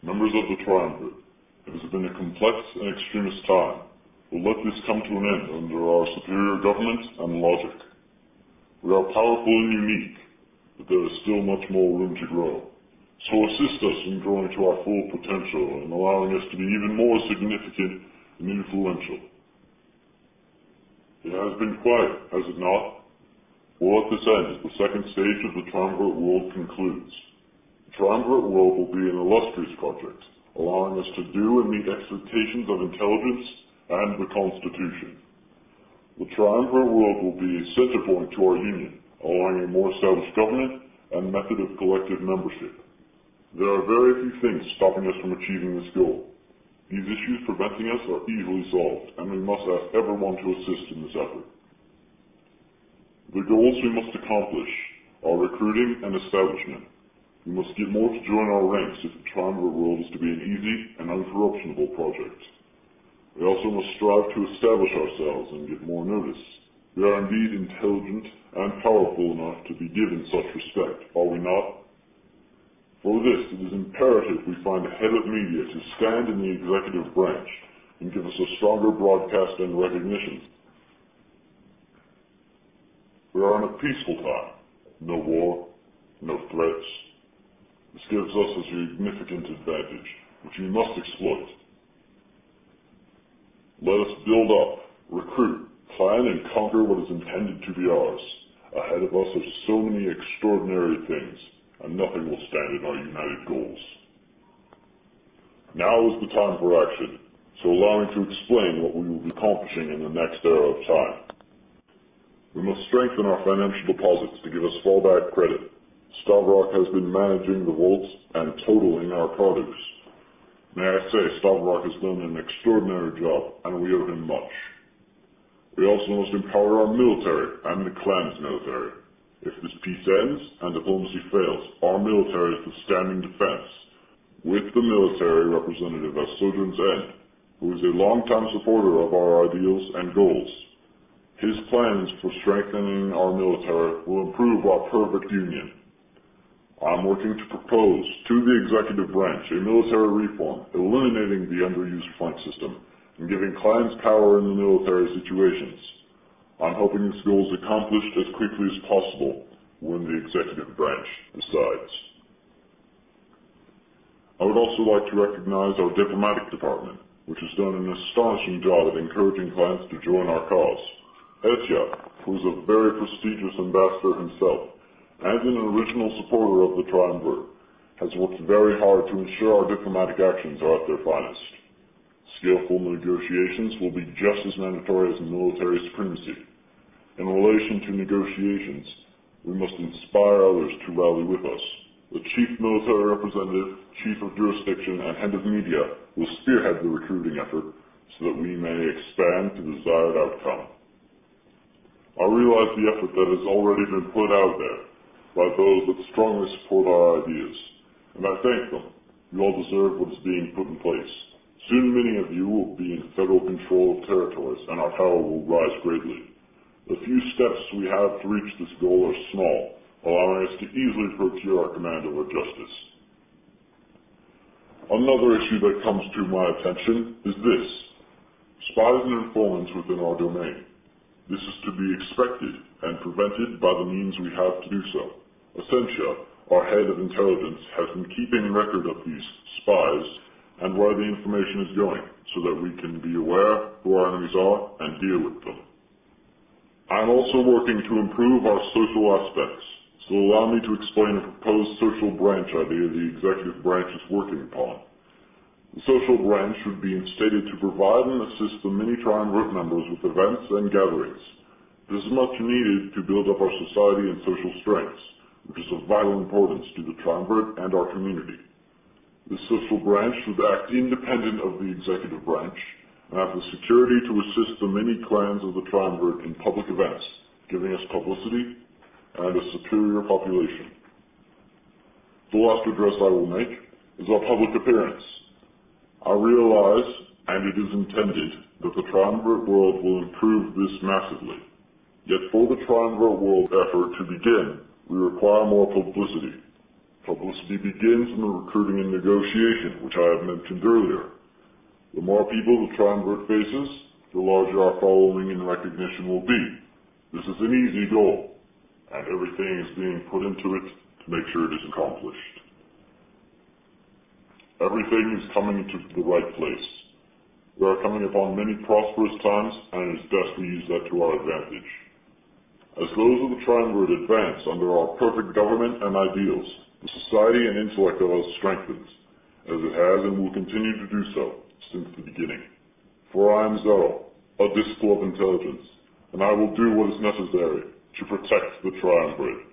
Members of the Triumvirate, it has been a complex and extremist time, but let this come to an end under our superior government and logic. We are powerful and unique, but there is still much more room to grow. So assist us in growing to our full potential and allowing us to be even more significant and influential. It has been quiet, has it not? Well, at this end, the second stage of the Triumvirate world concludes. The Triumvirate world will be an illustrious project, allowing us to do and meet expectations of intelligence and the Constitution. The Triumvirate world will be a center point to our union, allowing a more established government and method of collective membership. There are very few things stopping us from achieving this goal. These issues preventing us are easily solved, and we must ask everyone to assist in this effort. The goals we must accomplish are recruiting and establishment. We must get more to join our ranks if the Triumvirate world is to be an easy and uncorruptionable project. We also must strive to establish ourselves and get more notice. We are indeed intelligent and powerful enough to be given such respect, are we not? For this, it is imperative we find a head of media to stand in the executive branch and give us a stronger broadcast and recognition. We are in a peaceful time. No war, no threats. This gives us a significant advantage, which we must exploit. Let us build up, recruit, plan, and conquer what is intended to be ours. Ahead of us are so many extraordinary things, and nothing will stand in our united goals. Now is the time for action, so allow me to explain what we will be accomplishing in the next era of time. We must strengthen our financial deposits to give us fallback credit. Stavrock has been managing the vaults and totaling our produce. May I say, Stavrock has done an extraordinary job, and we owe him much. We also must empower our military and the clan's military. If this peace ends and diplomacy fails, our military is the standing defense, with the military representative as Sojourn's End, who is a longtime supporter of our ideals and goals. His plans for strengthening our military will improve our perfect union. I am working to propose to the executive branch a military reform, eliminating the underused flank system and giving clans power in the military situations. I'm hoping this goal is accomplished as quickly as possible when the executive branch decides. I would also like to recognize our diplomatic department, which has done an astonishing job at encouraging clans to join our cause. Etya, who is a very prestigious ambassador himself, and an original supporter of the Triumvirate, has worked very hard to ensure our diplomatic actions are at their finest. Skillful negotiations will be just as mandatory as military supremacy. In relation to negotiations, we must inspire others to rally with us. The chief military representative, chief of jurisdiction, and head of media will spearhead the recruiting effort so that we may expand to the desired outcome. I realize the effort that has already been put out there by those that strongly support our ideas, and I thank them. You all deserve what is being put in place. Soon many of you will be in federal control of territories, and our power will rise greatly. The few steps we have to reach this goal are small, allowing us to easily procure our command over justice. Another issue that comes to my attention is this: spies and informants within our domain. This is to be expected and prevented by the means we have to do so. Essentia, our head of intelligence, has been keeping record of these spies and where the information is going, so that we can be aware who our enemies are and deal with them. I am also working to improve our social aspects, so allow me to explain a proposed social branch idea the executive branch is working upon. The social branch should be instated to provide and assist the many Triumvirate members with events and gatherings. This is much needed to build up our society and social strengths, which is of vital importance to the Triumvirate and our community. This social branch should act independent of the executive branch and have the security to assist the many clans of the Triumvirate in public events, giving us publicity and a superior population. The last address I will make is our public appearance. I realize, and it is intended, that the Triumvirate world will improve this massively. Yet for the Triumvirate world effort to begin, we require more publicity. Publicity begins in the recruiting and negotiation, which I have mentioned earlier. The more people the Triumvirate faces, the larger our following and recognition will be. This is an easy goal, and everything is being put into it to make sure it is accomplished. Everything is coming to the right place. We are coming upon many prosperous times, and it is best we use that to our advantage. As those of the Triumvirate advance under our perfect government and ideals, the society and intellect of us strengthens, as it has and will continue to do so since the beginning. For I am Zerouh, a disciple of intelligence, and I will do what is necessary to protect the Triumvirate.